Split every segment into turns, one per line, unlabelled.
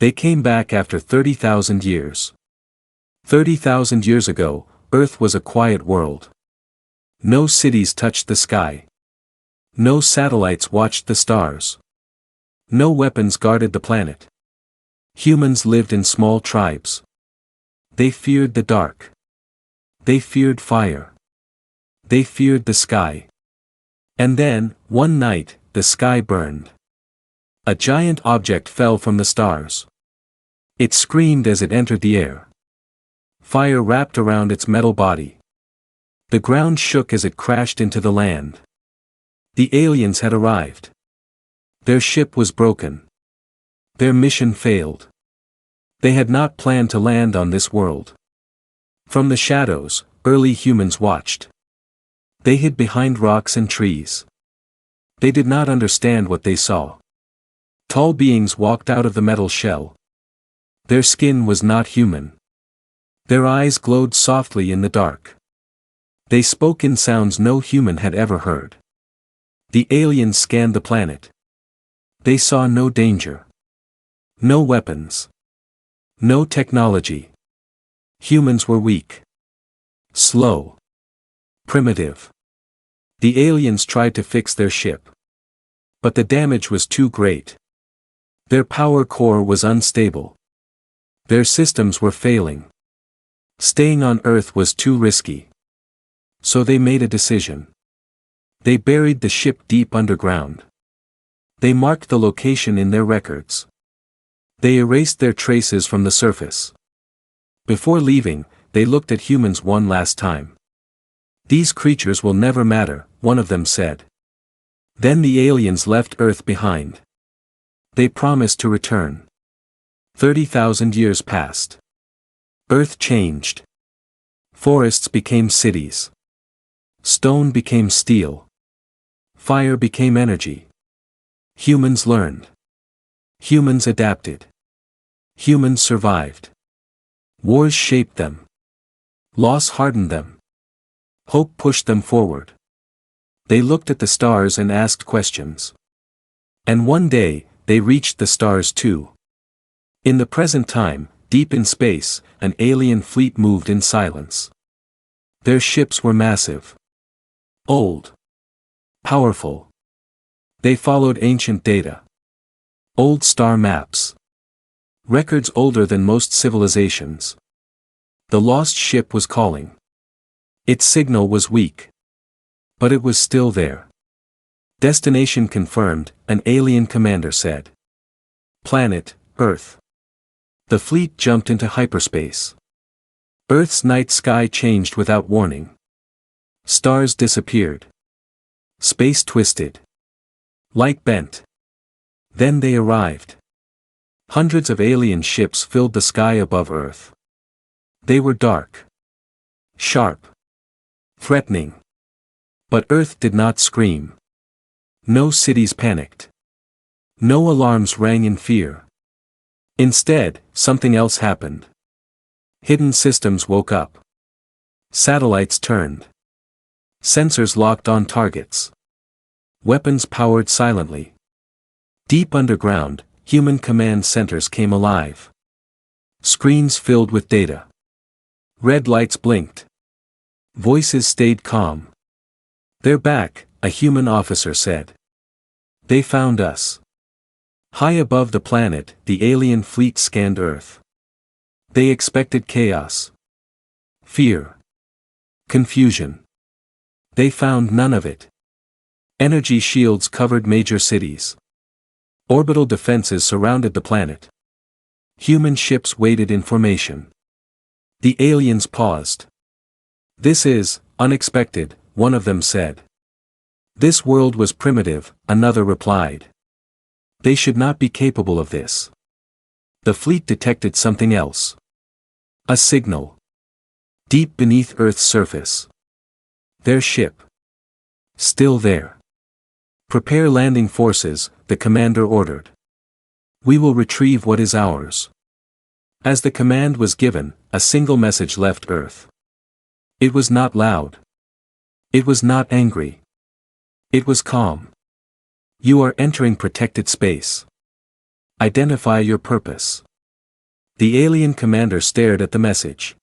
They came back after 30,000 years. 30,000 years ago, Earth was a quiet world. No cities touched the sky. No satellites watched the stars. No weapons guarded the planet. Humans lived in small tribes. They feared the dark. They feared fire. They feared the sky. And then, one night, the sky burned. A giant object fell from the stars. It screamed as it entered the air. Fire wrapped around its metal body. The ground shook as it crashed into the land. The aliens had arrived. Their ship was broken. Their mission failed. They had not planned to land on this world. From the shadows, early humans watched. They hid behind rocks and trees. They did not understand what they saw. Tall beings walked out of the metal shell. Their skin was not human. Their eyes glowed softly in the dark. They spoke in sounds no human had ever heard. The aliens scanned the planet. They saw no danger. No weapons. No technology. Humans were weak. Slow. Primitive. The aliens tried to fix their ship. But the damage was too great. Their power core was unstable. Their systems were failing. Staying on Earth was too risky. So they made a decision. They buried the ship deep underground. They marked the location in their records. They erased their traces from the surface. Before leaving, they looked at humans one last time. "These creatures will never matter," one of them said. Then the aliens left Earth behind. They promised to return. 30,000 years passed. Earth changed. Forests became cities. Stone became steel. Fire became energy. Humans learned. Humans adapted. Humans survived. Wars shaped them. Loss hardened them. Hope pushed them forward. They looked at the stars and asked questions. And one day, they reached the stars too. In the present time, deep in space, an alien fleet moved in silence. Their ships were massive. Old. Powerful. They followed ancient data. Old star maps. Records older than most civilizations. The lost ship was calling. Its signal was weak. But it was still there. Destination confirmed, an alien commander said. Planet, Earth. The fleet jumped into hyperspace. Earth's night sky changed without warning. Stars disappeared. Space twisted. Light bent. Then they arrived. Hundreds of alien ships filled the sky above Earth. They were dark. Sharp. Threatening. But Earth did not scream. No cities panicked. No alarms rang in fear. Instead, something else happened. Hidden systems woke up. Satellites turned. Sensors locked on targets. Weapons powered silently. Deep underground, human command centers came alive. Screens filled with data. Red lights blinked. Voices stayed calm. "They're back," a human officer said. "They found us." High above the planet, the alien fleet scanned Earth. They expected chaos. Fear. Confusion. They found none of it. Energy shields covered major cities. Orbital defenses surrounded the planet. Human ships waited in formation. The aliens paused. "This is unexpected," one of them said. "This world was primitive," another replied. "They should not be capable of this." The fleet detected something else. A signal. Deep beneath Earth's surface. Their ship. Still there. "Prepare landing forces," the commander ordered. "We will retrieve what is ours." As the command was given, a single message left Earth. It was not loud. It was not angry. It was calm. "You are entering protected space. Identify your purpose." The alien commander stared at the message.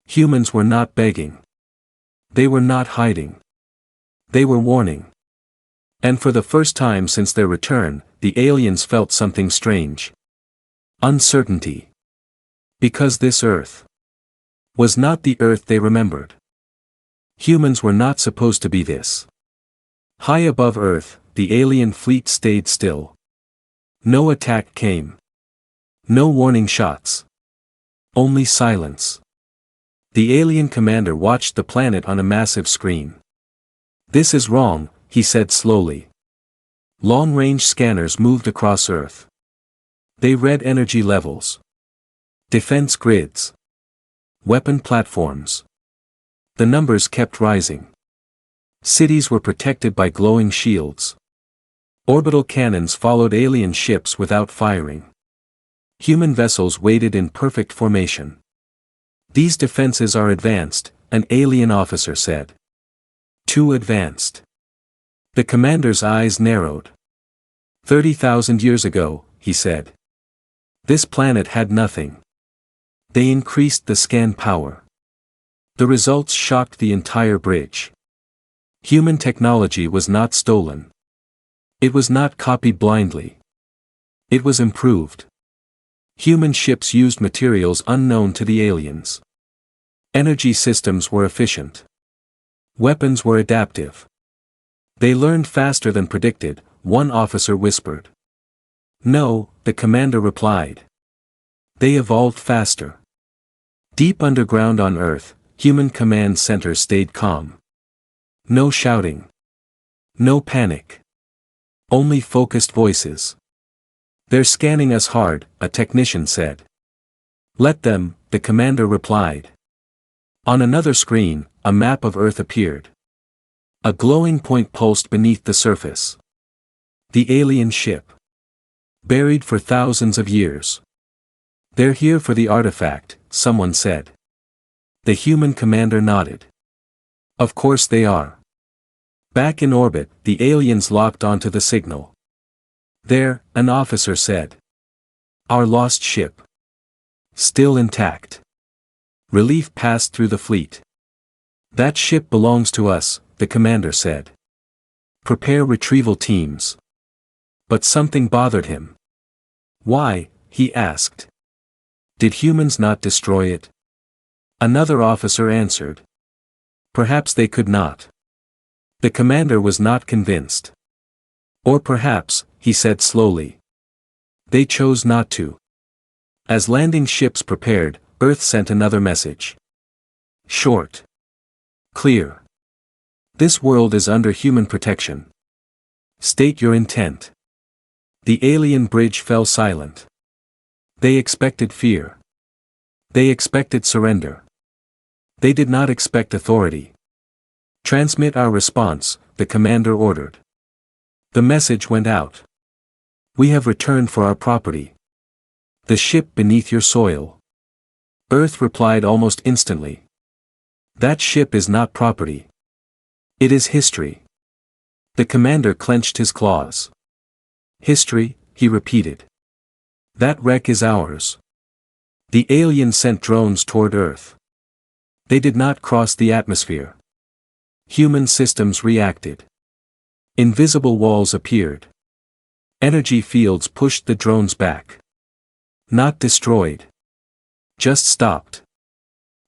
Humans were not begging. They were not hiding. They were warning. And for the first time since their return, the aliens felt something strange. Uncertainty. Because this Earth was not the Earth they remembered. Humans were not supposed to be this. High above Earth, the alien fleet stayed still. No attack came. No warning shots. Only silence. The alien commander watched the planet on a massive screen. "This is wrong," he said slowly. Long-range scanners moved across Earth. They read energy levels. Defense grids. Weapon platforms. The numbers kept rising. Cities were protected by glowing shields. Orbital cannons followed alien ships without firing. Human vessels waited in perfect formation. "These defenses are advanced," an alien officer said. "Too advanced." The commander's eyes narrowed. 30,000 years ago, he said. This planet had nothing. They increased the scan power. The results shocked the entire bridge. Human technology was not stolen. It was not copied blindly. It was improved. Human ships used materials unknown to the aliens. Energy systems were efficient. Weapons were adaptive. They learned faster than predicted, one officer whispered. "No," the commander replied. "They evolved faster." Deep underground on Earth, human command centers stayed calm. No shouting. No panic. Only focused voices. "They're scanning us hard," a technician said. "Let them," the commander replied. On another screen, a map of Earth appeared. A glowing point pulsed beneath the surface. The alien ship. Buried for thousands of years. "They're here for the artifact," someone said. The human commander nodded. "Of course they are." Back in orbit, the aliens locked onto the signal. "There," an officer said. "Our lost ship. Still intact." Relief passed through the fleet. "That ship belongs to us," the commander said. "Prepare retrieval teams." But something bothered him. "Why?" he asked. "Did humans not destroy it?" Another officer answered. "Perhaps they could not." The commander was not convinced. "Or perhaps," he said slowly, "they chose not to." As landing ships prepared, Earth sent another message. Short. Clear. "This world is under human protection. State your intent." The alien bridge fell silent. They expected fear. They expected surrender. They did not expect authority. "Transmit our response," the commander ordered. The message went out. "We have returned for our property. The ship beneath your soil." Earth replied almost instantly. "That ship is not property. It is history." The commander clenched his claws. "History," he repeated. "That wreck is ours." The aliens sent drones toward Earth. They did not cross the atmosphere. Human systems reacted. Invisible walls appeared. Energy fields pushed the drones back. Not destroyed. Just stopped.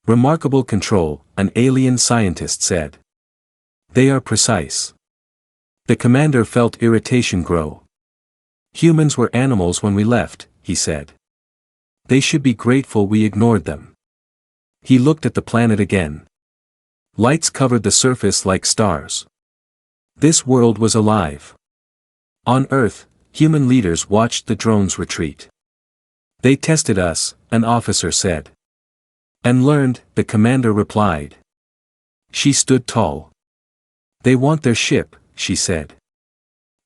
"Remarkable control," an alien scientist said. "They are precise." The commander felt irritation grow. "Humans were animals when we left," he said. "They should be grateful we ignored them." He looked at the planet again. Lights covered the surface like stars. This world was alive. On Earth, human leaders watched the drones retreat. "They tested us," an officer said. "And learned," the commander replied. She stood tall. "They want their ship," she said.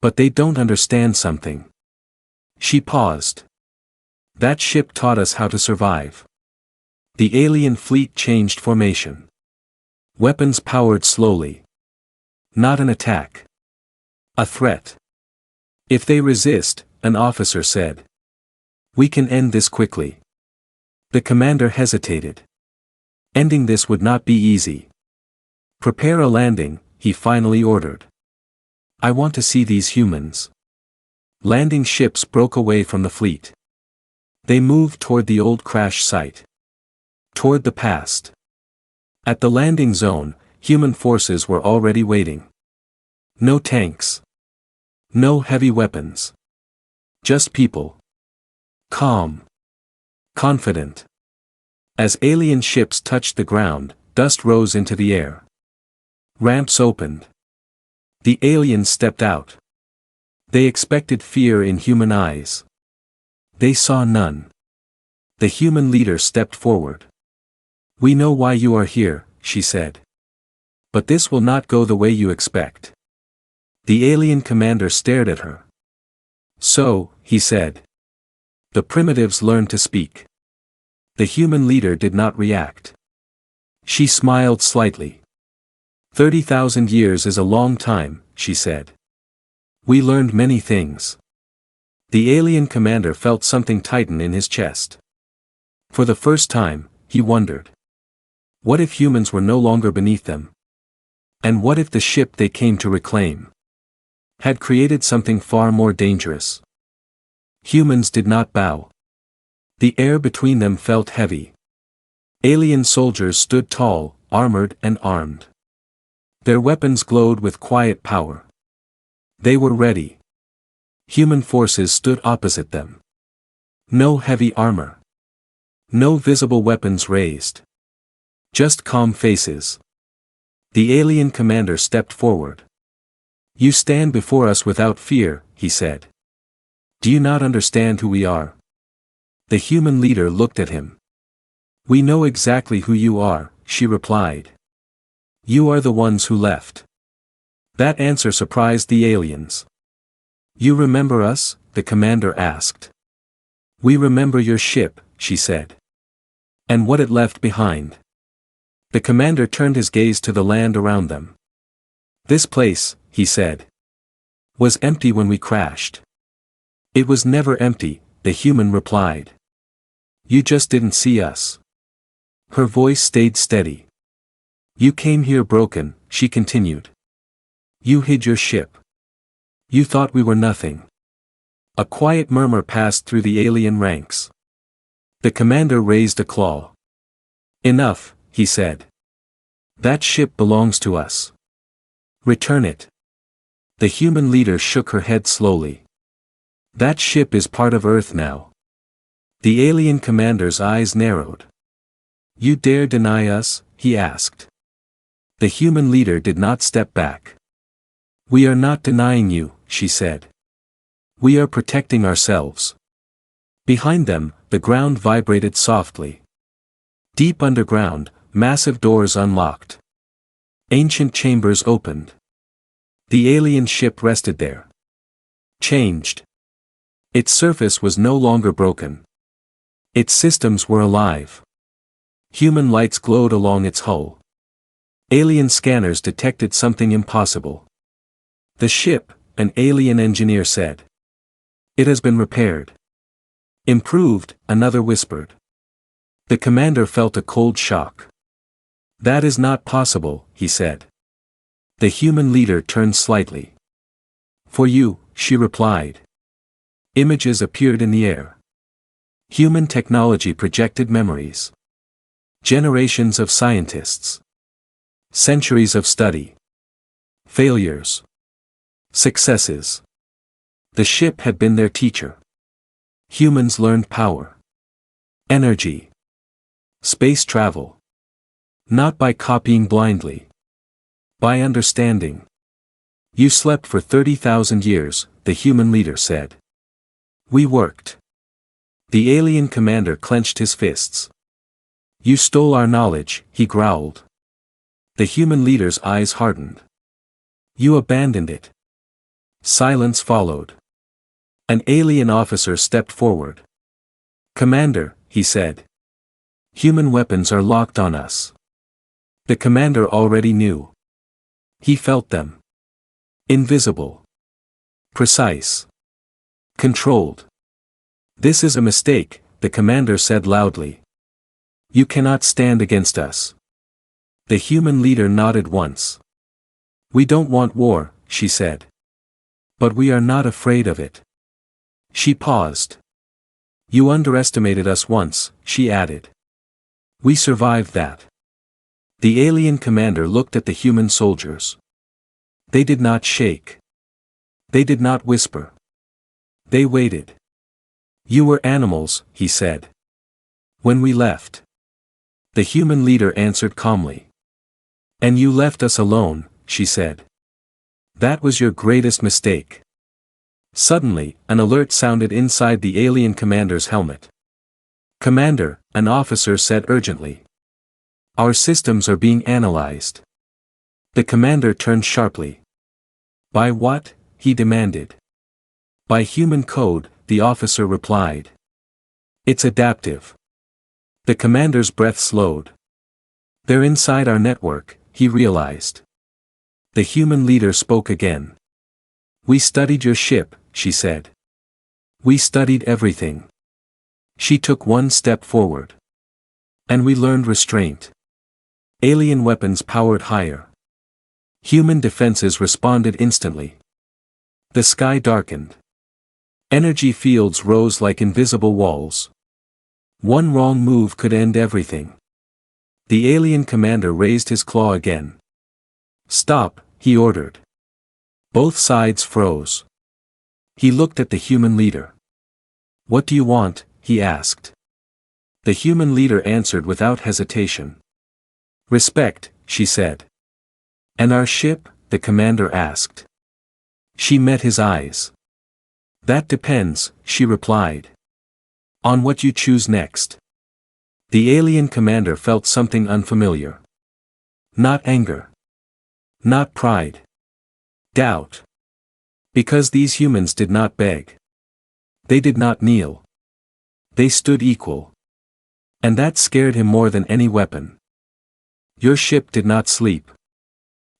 "But they don't understand something." She paused. "That ship taught us how to survive." The alien fleet changed formation. Weapons powered slowly. Not an attack. A threat. "If they resist," an officer said, "we can end this quickly." The commander hesitated. Ending this would not be easy. Prepare a landing, he finally ordered. I want to see these humans. Landing ships broke away from the fleet. They moved toward the old crash site. Toward the past. At the landing zone, human forces were already waiting. No tanks. No heavy weapons. Just people. Calm. Confident. As alien ships touched the ground, dust rose into the air. Ramps opened. The aliens stepped out. They expected fear in human eyes. They saw none. The human leader stepped forward. We know why you are here, she said. But this will not go the way you expect. The alien commander stared at her. So, he said. The primitives learned to speak. The human leader did not react. She smiled slightly. 30,000 years is a long time, she said. We learned many things. The alien commander felt something tighten in his chest. For the first time, he wondered. What if humans were no longer beneath them? And what if the ship they came to reclaim had created something far more dangerous? Humans did not bow. The air between them felt heavy. Alien soldiers stood tall, armored and armed. Their weapons glowed with quiet power. They were ready. Human forces stood opposite them. No heavy armor. No visible weapons raised. Just calm faces. The alien commander stepped forward. You stand before us without fear, he said. Do you not understand who we are? The human leader looked at him. We know exactly who you are, she replied. You are the ones who left. That answer surprised the aliens. You remember us? The commander asked. We remember your ship, she said. And what it left behind. The commander turned his gaze to the land around them. This place, he said, was empty when we crashed. It was never empty, the human replied. You just didn't see us. Her voice stayed steady. You came here broken, she continued. You hid your ship. You thought we were nothing. A quiet murmur passed through the alien ranks. The commander raised a claw. Enough, he said. That ship belongs to us. Return it. The human leader shook her head slowly. That ship is part of Earth now. The alien commander's eyes narrowed. You dare deny us? He asked. The human leader did not step back. We are not denying you, she said. We are protecting ourselves. Behind them, the ground vibrated softly. Deep underground, massive doors unlocked. Ancient chambers opened. The alien ship rested there. Changed. Its surface was no longer broken. Its systems were alive. Human lights glowed along its hull. Alien scanners detected something impossible. The ship, an alien engineer said. It has been repaired. Improved, another whispered. The commander felt a cold shock. That is not possible, he said. The human leader turned slightly. For you, she replied. Images appeared in the air. Human technology projected memories. Generations of scientists. Centuries of study. Failures. Successes. The ship had been their teacher. Humans learned power. Energy. Space travel. Not by copying blindly. By understanding. You slept for 30,000 years, the human leader said. We worked. The alien commander clenched his fists. You stole our knowledge, he growled. The human leader's eyes hardened. You abandoned it. Silence followed. An alien officer stepped forward. Commander, he said. Human weapons are locked on us. The commander already knew. He felt them. Invisible. Precise. Controlled. This is a mistake, the commander said loudly. You cannot stand against us. The human leader nodded once. We don't want war, she said. But we are not afraid of it. She paused. You underestimated us once, she added. We survived that. The alien commander looked at the human soldiers. They did not shake. They did not whisper. They waited. You were animals, he said. When we left. The human leader answered calmly. And you left us alone, she said. That was your greatest mistake. Suddenly, an alert sounded inside the alien commander's helmet. Commander, an officer said urgently. Our systems are being analyzed. The commander turned sharply. By what? He demanded. By human code, the officer replied. It's adaptive. The commander's breath slowed. They're inside our network, he realized. The human leader spoke again. We studied your ship, she said. We studied everything. She took one step forward. And we learned restraint. Alien weapons powered higher. Human defenses responded instantly. The sky darkened. Energy fields rose like invisible walls. One wrong move could end everything. The alien commander raised his claw again. Stop, he ordered. Both sides froze. He looked at the human leader. What do you want? He asked. The human leader answered without hesitation. Respect, she said. And our ship? The commander asked. She met his eyes. That depends, she replied. On what you choose next. The alien commander felt something unfamiliar. Not anger. Not pride. Doubt. Because these humans did not beg. They did not kneel. They stood equal. And that scared him more than any weapon. Your ship did not sleep.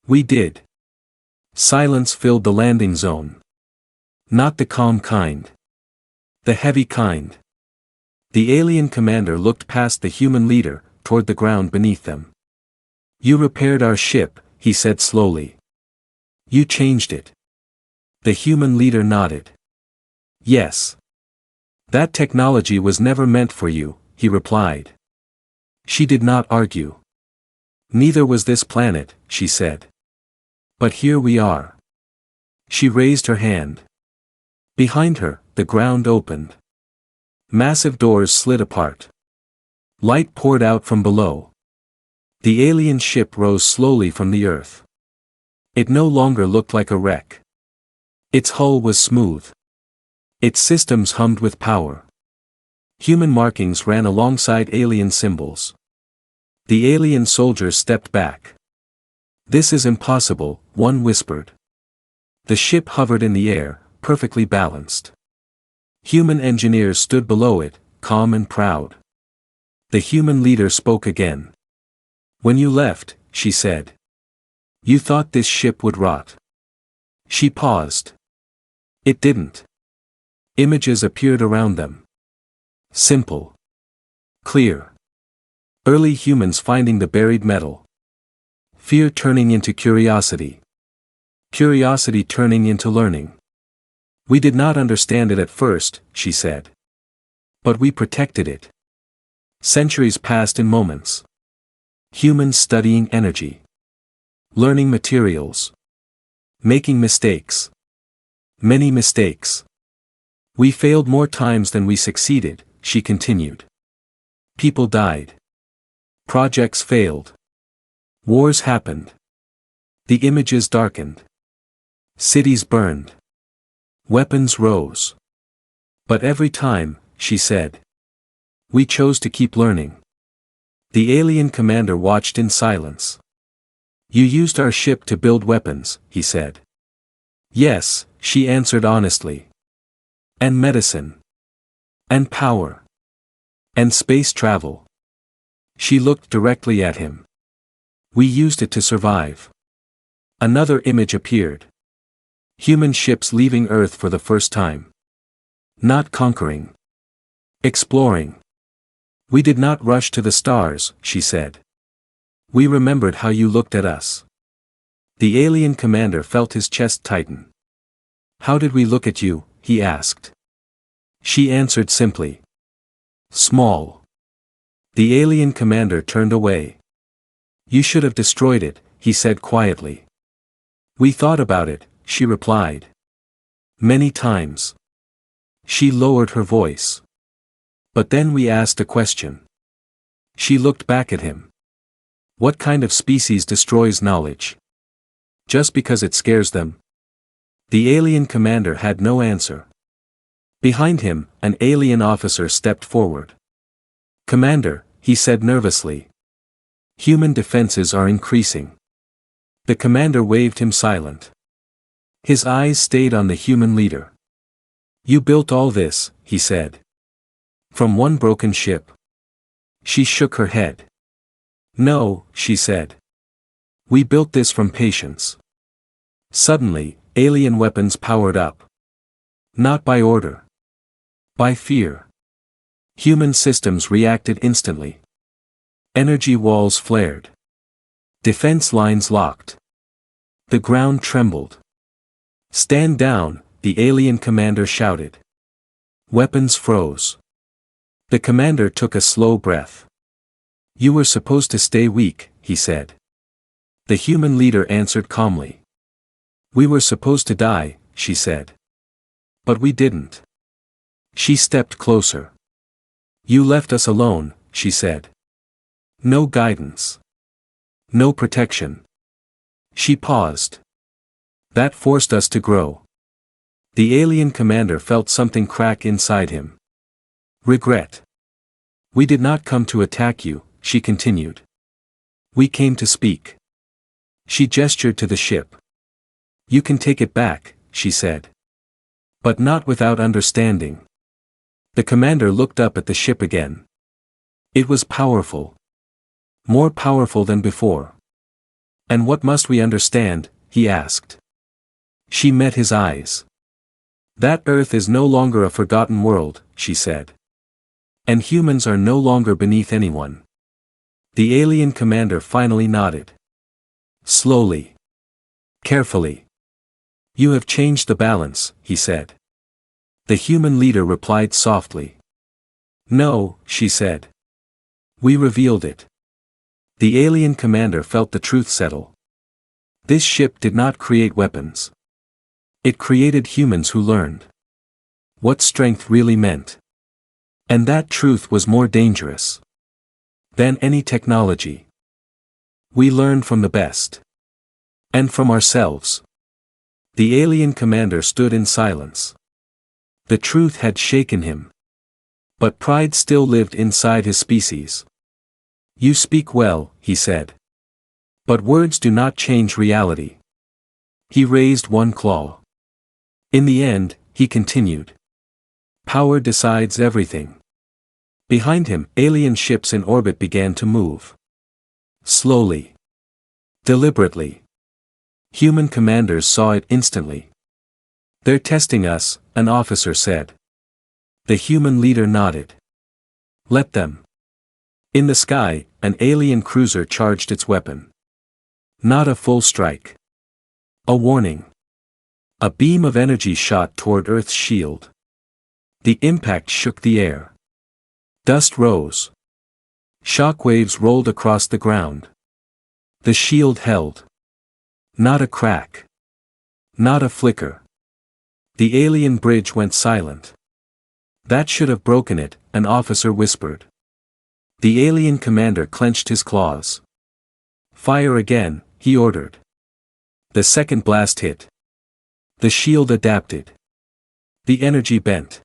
We did. Silence filled the landing zone. Not the calm kind. The heavy kind. The alien commander looked past the human leader, toward the ground beneath them. You repaired our ship, he said slowly. You changed it. The human leader nodded. Yes. That technology was never meant for you, he replied. She did not argue. Neither was this planet, she said. But here we are. She raised her hand. Behind her, the ground opened. Massive doors slid apart. Light poured out from below. The alien ship rose slowly from the earth. It no longer looked like a wreck. Its hull was smooth. Its systems hummed with power. Human markings ran alongside alien symbols. The alien soldiers stepped back. This is impossible, one whispered. The ship hovered in the air, perfectly balanced. Human engineers stood below it, calm and proud. The human leader spoke again. When you left, she said. You thought this ship would rot. She paused. It didn't. Images appeared around them. Simple. Clear. Early humans finding the buried metal. Fear turning into curiosity. Curiosity turning into learning. We did not understand it at first, she said. But we protected it. Centuries passed in moments. Humans studying energy. Learning materials. Making mistakes. Many mistakes. We failed more times than we succeeded, she continued. People died. Projects failed. Wars happened. The images darkened. Cities burned. Weapons rose. But every time, she said. We chose to keep learning. The alien commander watched in silence. You used our ship to build weapons, he said. Yes, she answered honestly. And medicine. And power. And space travel. She looked directly at him. We used it to survive. Another image appeared. Human ships leaving Earth for the first time. Not conquering. Exploring. We did not rush to the stars, she said. We remembered how you looked at us. The alien commander felt his chest tighten. How did we look at you? He asked. She answered simply. Small. The alien commander turned away. You should have destroyed it, he said quietly. We thought about it, she replied. Many times. She lowered her voice. But then we asked a question. She looked back at him. What kind of species destroys knowledge? Just because it scares them? The alien commander had no answer. Behind him, an alien officer stepped forward. Commander, he said nervously. Human defenses are increasing. The commander waved him silent. His eyes stayed on the human leader. You built all this, he said. From one broken ship. She shook her head. No, she said. We built this from patience. Suddenly, alien weapons powered up. Not by order. By fear. Human systems reacted instantly. Energy walls flared. Defense lines locked. The ground trembled. Stand down, the alien commander shouted. Weapons froze. The commander took a slow breath. You were supposed to stay weak, he said. The human leader answered calmly. We were supposed to die, she said. But we didn't. She stepped closer. You left us alone, she said. No guidance. No protection. She paused. That forced us to grow. The alien commander felt something crack inside him. Regret. We did not come to attack you, she continued. We came to speak. She gestured to the ship. You can take it back, she said. But not without understanding. The commander looked up at the ship again. It was powerful. More powerful than before. And what must we understand? He asked. She met his eyes. That Earth is no longer a forgotten world, she said. And humans are no longer beneath anyone. The alien commander finally nodded. Slowly. Carefully. You have changed the balance, he said. The human leader replied softly. No, she said. We revealed it. The alien commander felt the truth settle. This ship did not create weapons. It created humans who learned what strength really meant. And that truth was more dangerous than any technology. We learned from the best. And from ourselves. The alien commander stood in silence. The truth had shaken him. But pride still lived inside his species. You speak well, he said. But words do not change reality. He raised one claw. In the end, he continued. Power decides everything. Behind him, alien ships in orbit began to move. Slowly. Deliberately. Human commanders saw it instantly. They're testing us, an officer said. The human leader nodded. Let them. In the sky, an alien cruiser charged its weapon. Not a full strike. A warning. A beam of energy shot toward Earth's shield. The impact shook the air. Dust rose. Shockwaves rolled across the ground. The shield held. Not a crack. Not a flicker. The alien bridge went silent. That should have broken it, an officer whispered. The alien commander clenched his claws. Fire again, he ordered. The second blast hit. The shield adapted. The energy bent.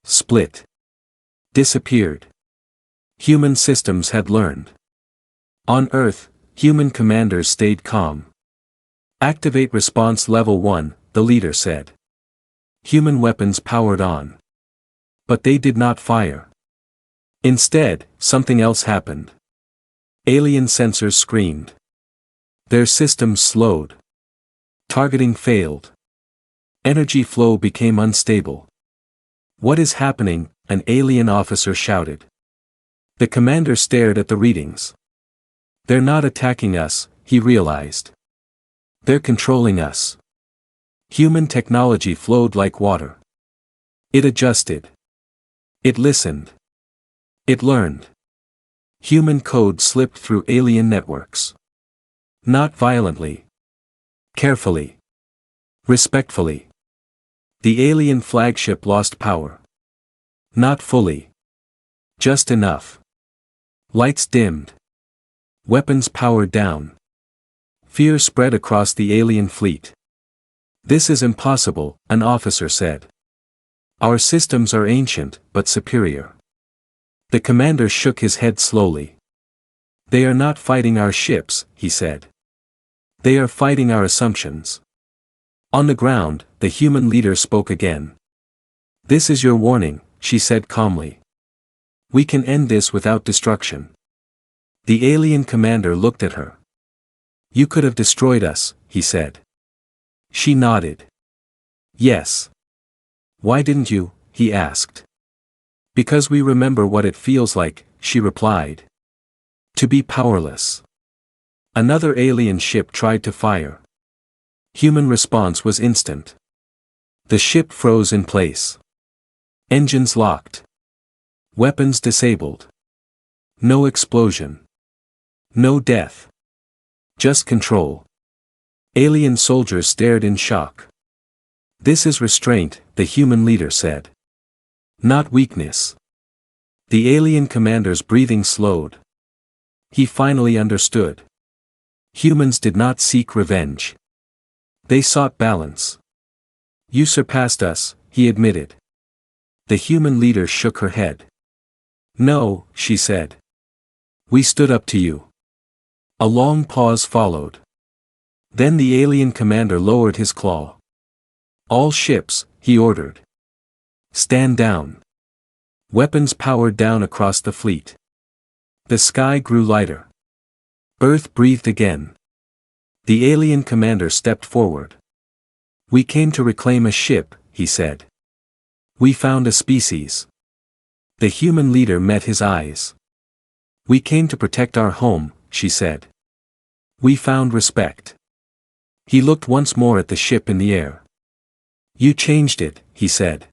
Split. Disappeared. Human systems had learned. On Earth, human commanders stayed calm. Activate response level 1, the leader said. Human weapons powered on. But they did not fire. Instead, something else happened. Alien sensors screamed. Their systems slowed. Targeting failed. Energy flow became unstable. What is happening? An alien officer shouted. The commander stared at the readings. They're not attacking us, he realized. They're controlling us. Human technology flowed like water. It adjusted. It listened. It learned. Human code slipped through alien networks. Not violently. Carefully. Respectfully. The alien flagship lost power. Not fully. Just enough. Lights dimmed. Weapons powered down. Fear spread across the alien fleet. This is impossible, an officer said. Our systems are ancient, but superior. The commander shook his head slowly. They are not fighting our ships, he said. They are fighting our assumptions. On the ground, the human leader spoke again. This is your warning, she said calmly. We can end this without destruction. The alien commander looked at her. You could have destroyed us, he said. She nodded. Yes. Why didn't you? He asked. Because we remember what it feels like, she replied. To be powerless. Another alien ship tried to fire. Human response was instant. The ship froze in place. Engines locked. Weapons disabled. No explosion. No death. Just control. Alien soldiers stared in shock. This is restraint, the human leader said. Not weakness. The alien commander's breathing slowed. He finally understood. Humans did not seek revenge. They sought balance. You surpassed us, he admitted. The human leader shook her head. No, she said. We stood up to you. A long pause followed. Then the alien commander lowered his claw. All ships, he ordered. Stand down. Weapons powered down across the fleet. The sky grew lighter. Earth breathed again. The alien commander stepped forward. We came to reclaim a ship, he said. We found a species. The human leader met his eyes. We came to protect our home, she said. We found respect. He looked once more at the ship in the air. You changed it, he said.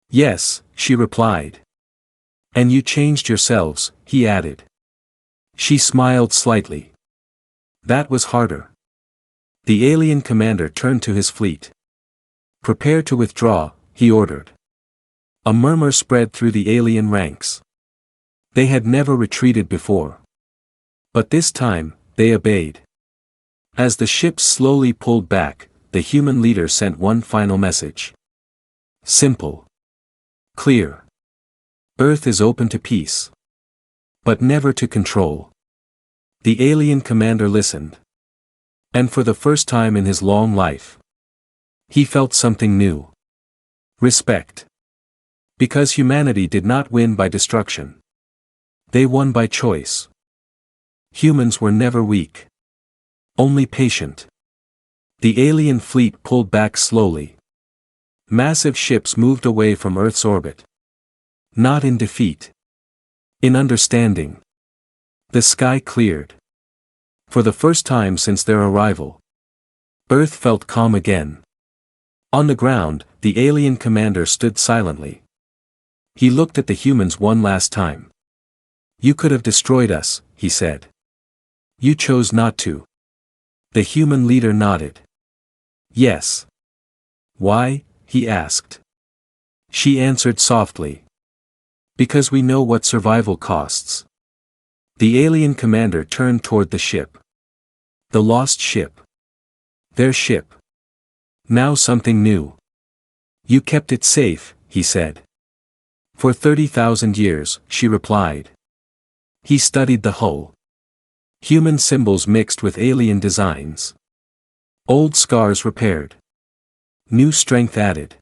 Yes, she replied. And you changed yourselves, he added. She smiled slightly. That was harder. The alien commander turned to his fleet. Prepare to withdraw, he ordered. A murmur spread through the alien ranks. They had never retreated before. But this time, they obeyed. As the ships slowly pulled back, the human leader sent one final message. Simple. Clear. Earth is open to peace. But never to control. The alien commander listened. And for the first time in his long life, he felt something new. Respect. Because humanity did not win by destruction. They won by choice. Humans were never weak. Only patient. The alien fleet pulled back slowly. Massive ships moved away from Earth's orbit. Not in defeat. In understanding. The sky cleared. For the first time since their arrival, Earth felt calm again. On the ground, the alien commander stood silently. He looked at the humans one last time. You could have destroyed us, he said. You chose not to. The human leader nodded. Yes. Why? He asked. She answered softly. Because we know what survival costs. The alien commander turned toward the ship. The lost ship. Their ship. Now something new. You kept it safe, he said. For 30,000 years, she replied. He studied the hull. Human symbols mixed with alien designs. Old scars repaired. New strength added.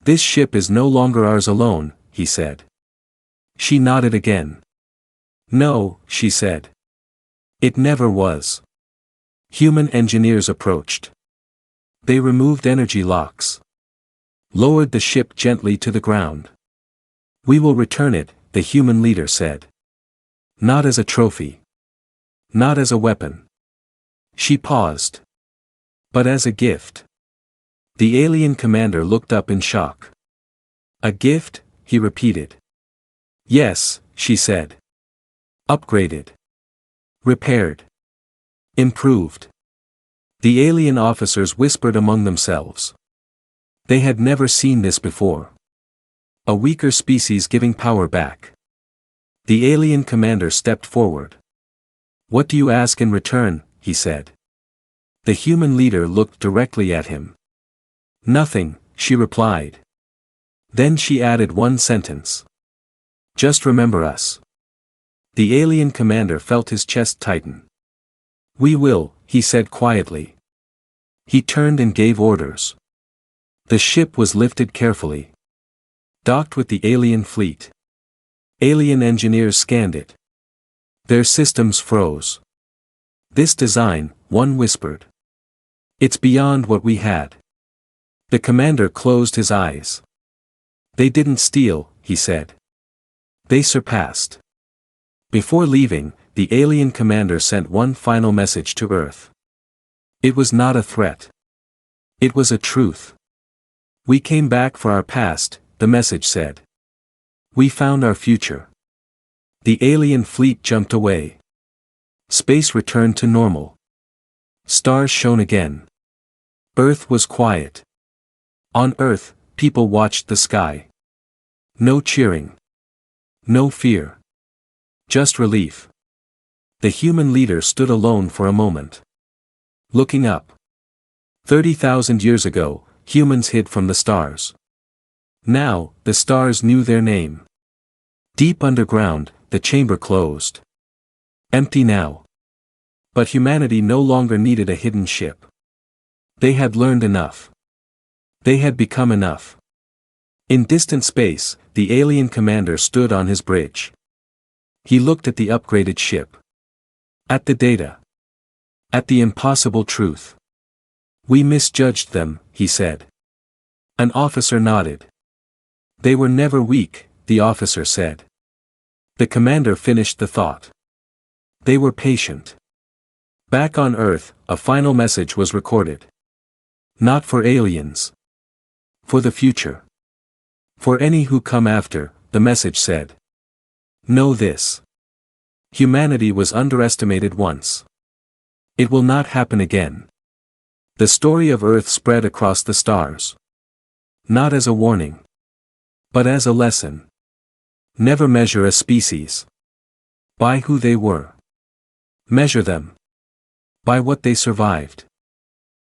This ship is no longer ours alone, he said. She nodded again. No, she said. It never was. Human engineers approached. They removed energy locks. Lowered the ship gently to the ground. We will return it, the human leader said. Not as a trophy. Not as a weapon. She paused. But as a gift. The alien commander looked up in shock. A gift, he repeated. Yes, she said. Upgraded. Repaired. Improved. The alien officers whispered among themselves. They had never seen this before. A weaker species giving power back. The alien commander stepped forward. What do you ask in return, he said. The human leader looked directly at him. Nothing, she replied. Then she added one sentence. Just remember us. The alien commander felt his chest tighten. We will, he said quietly. He turned and gave orders. The ship was lifted carefully. Docked with the alien fleet. Alien engineers scanned it. Their systems froze. This design, one whispered. It's beyond what we had. The commander closed his eyes. They didn't steal, he said. They surpassed. Before leaving, the alien commander sent one final message to Earth. It was not a threat. It was a truth. We came back for our past, the message said. We found our future. The alien fleet jumped away. Space returned to normal. Stars shone again. Earth was quiet. On Earth, people watched the sky. No cheering. No fear. Just relief. The human leader stood alone for a moment. Looking up. 30,000 years ago, humans hid from the stars. Now, the stars knew their name. Deep underground, the chamber closed. Empty now. But humanity no longer needed a hidden ship. They had learned enough. They had become enough. In distant space, the alien commander stood on his bridge. He looked at the upgraded ship. At the data. At the impossible truth. We misjudged them, he said. An officer nodded. They were never weak, the officer said. The commander finished the thought. They were patient. Back on Earth, a final message was recorded. Not for aliens. For the future. For any who come after, the message said. Know this. Humanity was underestimated once. It will not happen again. The story of Earth spread across the stars. Not as a warning. But as a lesson. Never measure a species by who they were. Measure them by what they survived.